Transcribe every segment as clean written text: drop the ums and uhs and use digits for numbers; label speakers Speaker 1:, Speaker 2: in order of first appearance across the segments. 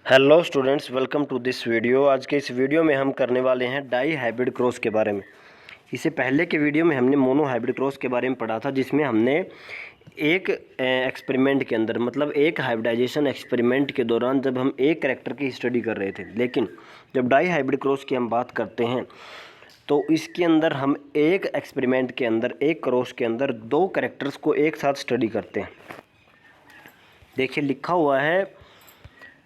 Speaker 1: Hello students, welcome to this video. आज के इस वीडियो में हम करने वाले हैं डाई हाइब्रिड क्रॉस के बारे में। इससे पहले के वीडियो में हमने मोनो हाइब्रिड क्रॉस के बारे में पढ़ा था, जिसमें हमने एक एक्सपेरिमेंट के अंदर मतलब एक हाइब्रिडाइजेशन एक्सपेरिमेंट के दौरान जब हम एक कैरेक्टर की स्टडी कर रहे थे। लेकिन जब डाई हाइब्रिड क्रॉस की हम बात करते हैं तो इसके अंदर हम एक एक्सपेरिमेंट के अंदर एक क्रॉस के अंदर दो कैरेक्टर्स को एक साथ स्टडी करते हैं। देखिए लिखा हुआ है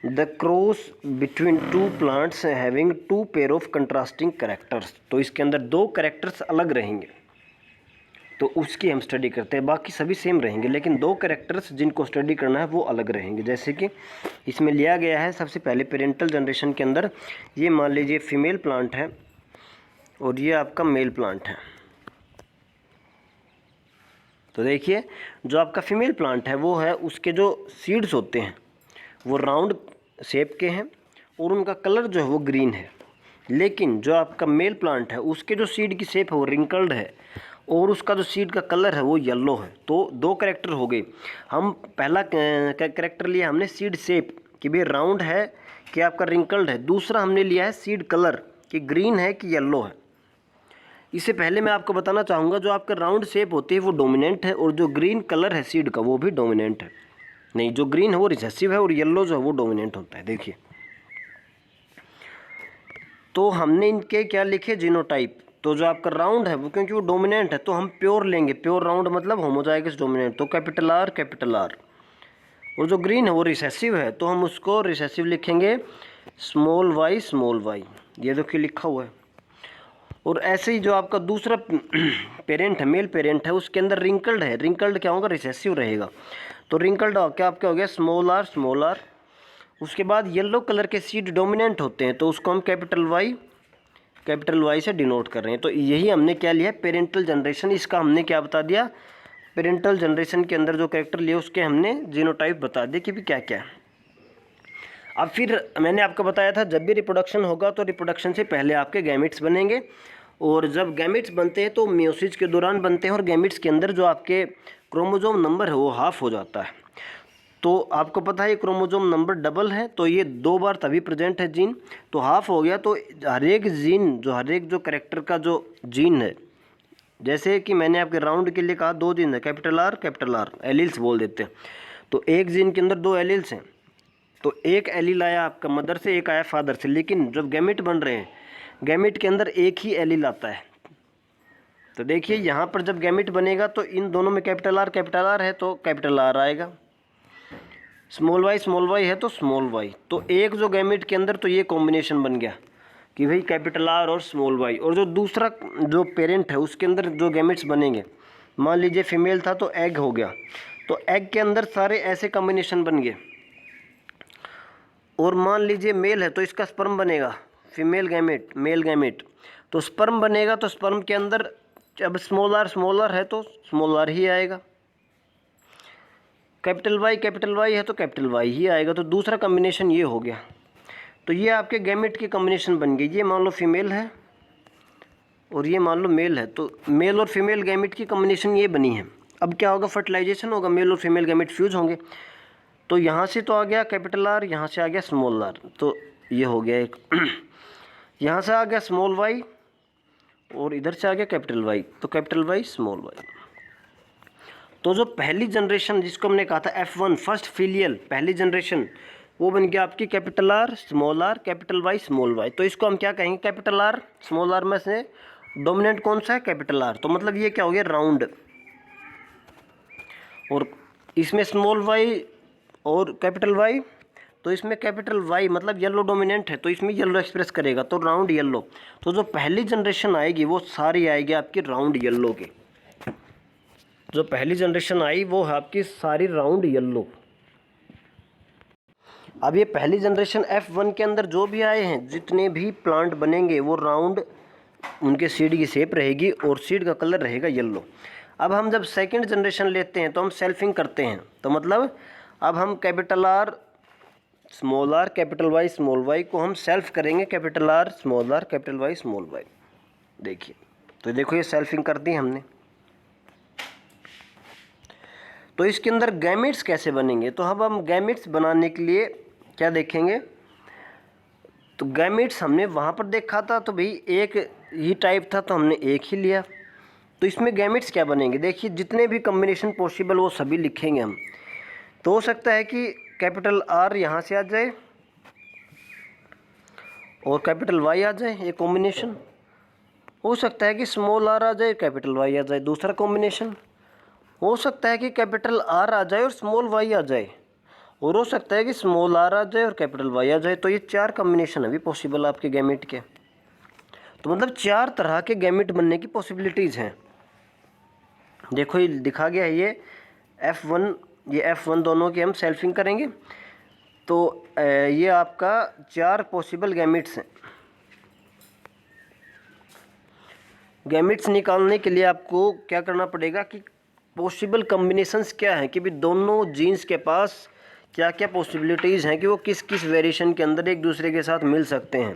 Speaker 1: the cross between two plants having two pair of contrasting characters. तो इसके अंदर दो कैरेक्टर्स अलग रहेंगे तो उसकी हम स्टडी करते हैं। बाकी सभी सेम रहेंगे लेकिन दो कैरेक्टर्स जिनको स्टडी करना है वो अलग रहेंगे। जैसे कि इसमें लिया गया है सबसे पहले पेरेंटल जनरेशन के अंदर ये मान लीजिए फीमेल प्लांट है और ये आपका मेल प्लांट है। तो देखिए जो आपका फीमेल प्लांट है वो है उसके जो सीड्स होते हैं वो राउंड शेप के हैं और उनका कलर जो है वो ग्रीन है। लेकिन जो आपका मेल प्लांट है उसके जो सीड की शेप है वो रिंकल्ड है और उसका जो सीड का कलर है वो येलो है। तो दो कैरेक्टर हो गए। हम पहला कैरेक्टर लिया हमने सीड शेप कि भाई राउंड है कि आपका रिंकल्ड है। दूसरा हमने लिया है सीड कलर कि ग्रीन है कि येलो है। इससे पहले मैं आपको बताना चाहूँगा जो आपका राउंड शेप होती है वो डोमिनेंट है और जो ग्रीन कलर है सीड का वो भी डोमिनेंट है। नहीं, जो ग्रीन है वो रिसेसिव है और येलो जो है वो डोमिनेंट होता है। देखिए तो हमने इनके क्या लिखे जीनोटाइप। तो जो आपका राउंड है वो क्योंकि वो डोमिनेंट है तो हम प्योर लेंगे। प्योर राउंड मतलब होमोजाइगस डोमिनेंट, तो कैपिटल आर कैपिटल आर। और जो ग्रीन है वो रिसेसिव है तो हम उसको रिसेसिव लिखेंगे स्मॉल वाई स्मॉल वाई। ये देखिए लिखा हुआ है। और ऐसे ही जो आपका दूसरा पेरेंट है मेल पेरेंट है उसके अंदर रिंकल्ड है। रिंकल्ड क्या होगा, रिसेसिव रहेगा। तो रिंकल्ड क्या आपका हो गया स्मॉल आर स्मॉल आर। उसके बाद येलो कलर के सीड डोमिनेंट होते हैं तो उसको हम कैपिटल वाई से डिनोट कर रहे हैं। तो यही हमने क्या लिया पेरेंटल जनरेशन। इसका हमने क्या बता दिया, पेरेंटल जनरेशन के अंदर जो कैरेक्टर लिए उसके हमने जीनोटाइप बता दिए कि भी क्या क्या है। अब फिर मैंने आपको बताया था जब भी रिप्रोडक्शन होगा तो रिप्रोडक्शन से पहले आपके गैमेट्स बनेंगे और जब गैमेट्स बनते हैं तो मियोसिस के दौरान बनते हैं और गैमेट्स के अंदर जो आपके क्रोमोसोम नंबर है वो हाफ हो जाता है। तो आपको पता है ये क्रोमोसोम नंबर डबल है तो ये दो बार तभी प्रेजेंट है जीन, तो हाफ हो गया। तो हर एक जीन जो हर एक जो कैरेक्टर का जो जीन है, जैसे कि मैंने आपके राउंड के लिए कहा दो जीन है कैपिटल आर एलिल्स बोल देते हैं। तो एक जीन के अंदर दो एलिल्स हैं तो एक एलील आया आपका मदर से एक आया फादर से। लेकिन जब गैमेट बन रहे हैं गैमेट के अंदर एक ही एलील आता है। तो देखिए यहाँ पर जब गैमेट बनेगा तो इन दोनों में कैपिटल आर है तो कैपिटल आर आएगा। स्मॉल वाई है तो स्मॉल वाई। तो एक जो गैमेट के अंदर तो ये कॉम्बिनेशन बन गया कि भाई कैपिटल आर और स्मॉल वाई। और जो दूसरा जो पेरेंट है उसके अंदर जो गैमेट्स बनेंगे, मान लीजिए फीमेल था तो एग हो गया तो एग के अंदर सारे ऐसे कॉम्बिनेशन बन गए। और मान लीजिए मेल है तो इसका स्पर्म बनेगा फीमेल गैमेट मेल गैमेट। तो स्पर्म बनेगा तो स्पर्म के अंदर अब स्मॉल आर है तो स्मॉल आर ही आएगा। कैपिटल वाई है तो कैपिटल वाई ही आएगा। तो दूसरा कॉम्बिनेशन ये हो गया। तो ये आपके गैमेट की कॉम्बिनेशन बन गई। ये मान लो फीमेल है और ये मान लो मेल है तो मेल और फीमेल गैमेट की कॉम्बिनेशन ये बनी है। अब क्या होगा, फर्टिलाइजेशन होगा, मेल और फीमेल गैमेट फ्यूज होंगे। तो यहाँ से तो आ गया कैपिटल आर, यहाँ से आ गया स्मॉल आर, तो ये हो गया एक यहाँ से आ गया स्मॉल वाई और इधर से आ गया कैपिटल वाई, तो कैपिटल वाई स्मॉल वाई। तो जो पहली जनरेशन जिसको हमने कहा था F1 फर्स्ट फिलियल पहली जनरेशन, वो बन गया आपकी capital R small R capital Y small Y. तो इसको हम क्या कहेंगे, कैपिटल आर स्मॉल आर में से डोमिनेंट कौन सा है, कैपिटल आर। तो मतलब ये क्या हो गया राउंड। और इसमें स्मॉल वाई और कैपिटल वाई, तो इसमें कैपिटल वाई मतलब येलो डोमिनेंट है तो इसमें येलो एक्सप्रेस करेगा तो राउंड येलो। तो जो पहली जनरेशन आएगी वो सारी आएगी आपकी राउंड येलो की। जो पहली जनरेशन आई वो है आपकी सारी राउंड येलो। अब ये पहली जनरेशन F1 के अंदर जो भी आए हैं जितने भी प्लांट बनेंगे वो राउंड उनके सीड की शेप रहेगी और सीड का कलर रहेगा येलो। अब हम जब सेकंड जनरेशन लेते हैं तो हम सेल्फिंग करते हैं। तो मतलब अब हम capital R small R capital Y small Y को हम सेल्फ करेंगे capital R small R capital Y small Y. देखिए तो देखो ये सेल्फिंग कर दी हमने। तो इसके अंदर गैमेट्स कैसे बनेंगे, तो अब हम गैमेट्स बनाने के लिए क्या देखेंगे, तो गैमेट्स हमने वहाँ पर देखा था तो भाई एक ही टाइप था तो हमने एक ही लिया। तो इसमें गैमेट्स क्या बनेंगे, देखिए जितने भी कम्बिनेशन पॉसिबल वो सभी लिखेंगे हम। तो हो सकता है कि कैपिटल आर यहाँ से आ जाए और कैपिटल वाई आ जाए, ये कॉम्बिनेशन। हो सकता है कि स्मॉल आर आ जाए, कैपिटल वाई आ जाए, दूसरा कॉम्बिनेशन। हो सकता है कि कैपिटल आर आ जाए और स्मॉल वाई आ जाए, और हो सकता है कि स्मॉल आर आ जाए और कैपिटल वाई आ जाए। तो ये 4 कॉम्बिनेशन अभी पॉसिबल आपके गैमेट के। तो मतलब 4 तरह के गैमेट बनने की पॉसिबिलिटीज़ हैं। देखो ये दिखा गया है, ये F1 ये F1 दोनों के हम सेल्फिंग करेंगे। तो ये आपका 4 पॉसिबल गैमेट्स हैं। गैमेट्स निकालने के लिए आपको क्या करना पड़ेगा कि पॉसिबल कॉम्बिनेशंस क्या हैं, कि भी दोनों जीन्स के पास क्या क्या पॉसिबिलिटीज़ हैं कि वो किस किस वेरिएशन के अंदर एक दूसरे के साथ मिल सकते हैं।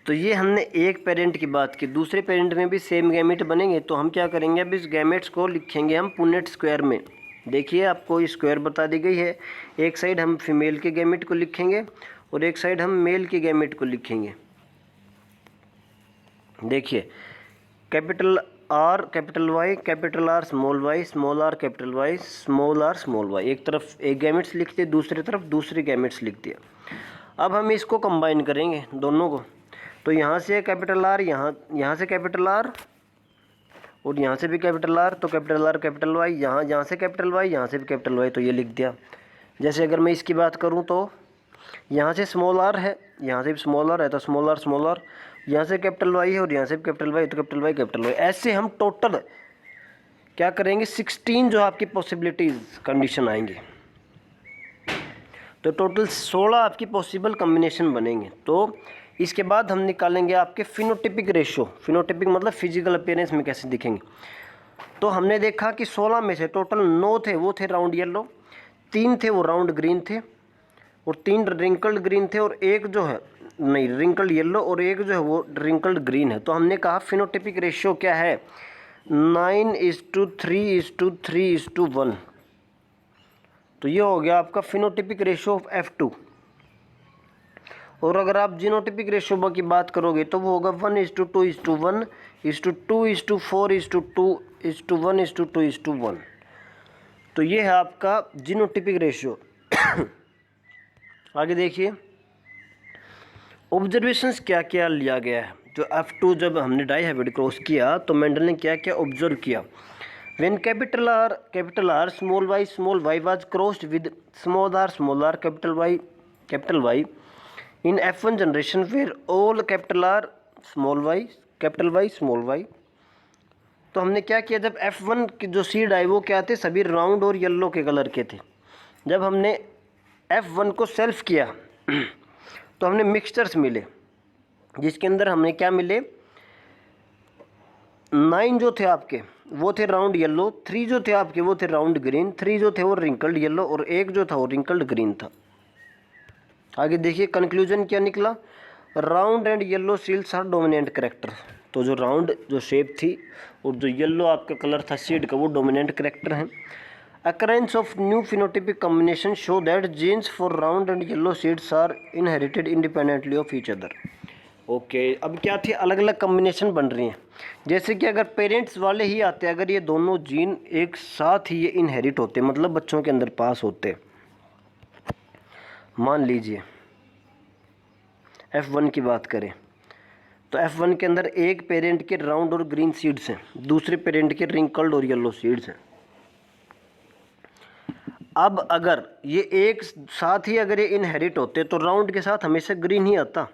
Speaker 1: तो ये हमने एक पेरेंट की बात की, दूसरे पेरेंट में भी सेम गैमेट बनेंगे। तो हम क्या करेंगे, अब इस गैमेट्स को लिखेंगे हम पुनेट स्क्वायर में। देखिए आपको स्क्वायर बता दी गई है, एक साइड हम फीमेल के गैमेट को लिखेंगे और एक साइड हम मेल के गैमेट को लिखेंगे। देखिए capital R capital Y, capital R small R capital Y, small R small Y. एक तरफ एक गैमेट्स लिख दिए, दूसरी तरफ दूसरे गैमेट्स लिख दिया। अब हम इसको कंबाइन करेंगे दोनों को। तो यहाँ से कैपिटल आर, यहाँ से कैपिटल आर और यहाँ से भी कैपिटल आर, तो कैपिटल आर कैपिटल वाई, यहाँ से कैपिटल वाई, यहाँ से भी कैपिटल वाई, तो ये लिख दिया। जैसे अगर मैं इसकी बात करूँ तो यहाँ से स्मॉल आर है, यहाँ से भी स्मॉल आर है, तो स्मॉल आर, यहाँ से कैपिटल वाई है और यहाँ से भी कैपिटल वाई, तो कैपिटल वाई कैपिटल वाई। ऐसे हम टोटल क्या करेंगे, 16 जो आपकी पॉसिबिलिटीज़ कंडीशन आएंगी। तो टोटल 16 आपकी पॉसिबल कम्बिनेशन बनेंगे। तो इसके बाद हम निकालेंगे आपके फिनोटिपिक रेशियो। फिनोटिपिक मतलब फिजिकल अपीयरेंस में कैसे दिखेंगे। तो हमने देखा कि 16 में से टोटल 9 थे वो थे राउंड येलो, 3 थे वो राउंड ग्रीन थे, और 3 रिंकल्ड ग्रीन थे, और एक जो है नहीं रिंकल्ड येलो, और एक जो है वो रिंकल्ड ग्रीन है। तो हमने कहा फिनोटिपिक रेशियो क्या है, 9:3:3:1। तो ये हो गया आपका फिनोटिपिक रेशियो ऑफ F2। और अगर आप जीनोटिपिक रेशियो की बात करोगे तो वो होगा 1:2:1:2:4:2:1:2:1। तो ये है आपका जीनोटिपिक रेशियो। आगे देखिए ऑब्जर्वेशंस क्या क्या लिया गया है। जो F2 जब हमने डाईहाइब्रिड क्रॉस किया तो मेंडल ने क्या क्या ऑब्जर्व किया। When capital R small Y was crossed with small R capital Y in F1 generation where all capital R small Y small Y. तो हमने क्या किया, जब F1 की जो सीड आई वो क्या थे, सभी राउंड और येलो के कलर के थे। जब हमने F1 को सेल्फ किया तो हमने मिक्सचर्स मिले, जिसके अंदर हमने क्या मिले, 9 जो थे आपके वो थे राउंड येलो, 3 जो थे आपके वो थे राउंड ग्रीन, 3 जो थे वो रिंकल्ड येलो, और एक जो था वो रिंकल्ड ग्रीन था। आगे देखिए कंक्लूजन क्या निकला, round and yellow seeds are dominant character. तो जो राउंड जो शेप थी और जो येलो आपका कलर था सीड का, वो डोमिनेंट करेक्टर है। Occurrence of new phenotypic combination show that genes for round and yellow seeds are inherited independently of each other. Okay अब क्या थी, अलग अलग कम्बिनेशन बन रही हैं। जैसे कि अगर पेरेंट्स वाले ही आते, अगर ये दोनों जीन एक साथ ही ये इनहेरिट होते, मतलब बच्चों के अंदर पास होते। मान लीजिए F1 की बात करें तो F1 के अंदर एक पेरेंट के राउंड और ग्रीन सीड्स हैं, दूसरे पेरेंट के रिंकल्ड और येलो सीड्स हैं। अब अगर ये एक साथ ही अगर ये इनहेरिट होते तो राउंड के साथ हमेशा ग्रीन ही आता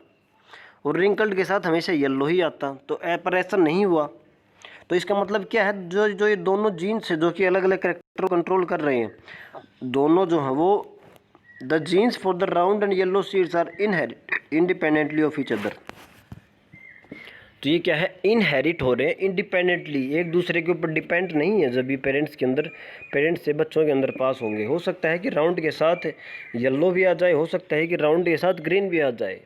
Speaker 1: और रिंकल्ड के साथ हमेशा येलो ही आता, तो पर ऐसा नहीं हुआ। तो इसका मतलब क्या है, जो ये दोनों जीन्स है जो कि अलग अलग कैरेक्टर कंट्रोल कर रहे हैं, दोनों जो हैं वो the genes for the round and yellow seeds are inherit independently of each other. तो ये क्या है, इनहेरिट हो रहे हैं इंडिपेंडेंटली, एक दूसरे के ऊपर डिपेंड नहीं है। जब भी पेरेंट्स से बच्चों के अंदर पास होंगे, हो सकता है कि राउंड के साथ येलो भी आ जाए, हो सकता है कि राउंड के साथ ग्रीन भी आ जाए,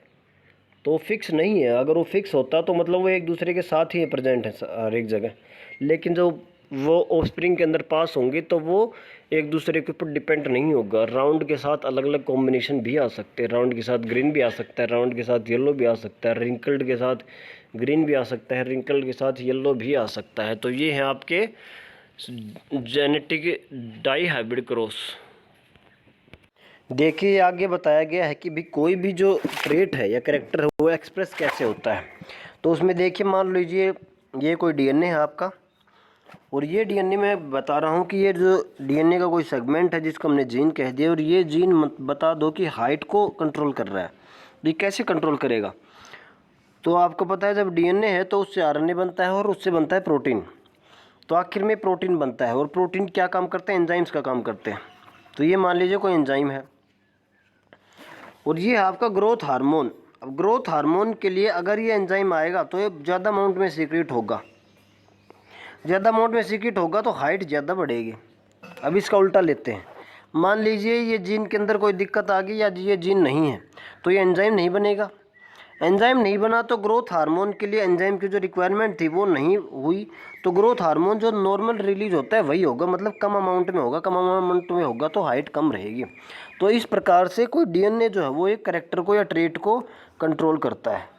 Speaker 1: तो फिक्स नहीं है। अगर वो फिक्स होता तो मतलब वो एक दूसरे के साथ ही प्रेजेंट है हर एक जगह। लेकिन जो वो ऑफस्प्रिंग के अंदर पास होंगे तो वो एक दूसरे के ऊपर डिपेंड नहीं होगा। राउंड के साथ अलग अलग कॉम्बिनेशन भी आ सकते हैं, राउंड के साथ ग्रीन भी आ सकता है, राउंड के साथ येलो भी आ सकता है, रिंकल्ड के साथ ग्रीन भी आ सकता है, रिंकल्ड के साथ येलो भी आ सकता है। तो ये है आपके जेनेटिक डाई हाइब्रिड क्रॉस। देखिए आगे बताया गया है कि भी कोई भी जो ट्रेट है या कैरेक्टर है वो एक्सप्रेस कैसे होता है। तो उसमें देखिए मान लीजिए ये कोई डीएनए है आपका, और ये डीएनए मैं बता रहा हूँ कि ये जो डीएनए का कोई सेगमेंट है जिसको हमने जीन कह दिया, और ये जीन बता दो कि हाइट को कंट्रोल कर रहा है। ये कैसे कंट्रोल करेगा? तो आपको पता है जब डीएनए है तो उससे आरएनए बनता है और उससे बनता है प्रोटीन। तो आखिर में प्रोटीन बनता है, और प्रोटीन क्या काम करते हैं? एंजाइम्स का काम करते हैं। तो ये मान लीजिए कोई एंजाइम है, और ये है आपका ग्रोथ हार्मोन। अब ग्रोथ हार्मोन के लिए अगर ये एंजाइम आएगा तो ये ज़्यादा अमाउंट में सीक्रेट होगा, ज़्यादा अमाउंट में सीक्रेट होगा तो हाइट ज़्यादा बढ़ेगी। अब इसका उल्टा लेते हैं, मान लीजिए ये जीन के अंदर कोई दिक्कत आ गई या ये जीन नहीं है तो ये एंजाइम नहीं बनेगा। एंजाइम नहीं बना तो ग्रोथ हार्मोन के लिए एंजाइम की जो रिक्वायरमेंट थी वो नहीं हुई, तो ग्रोथ हार्मोन जो नॉर्मल रिलीज होता है वही होगा, मतलब कम अमाउंट में होगा। कम अमाउंट में होगा तो हाइट कम रहेगी। तो इस प्रकार से कोई डीएनए जो है वो एक कैरेक्टर को या ट्रेट को कंट्रोल करता है।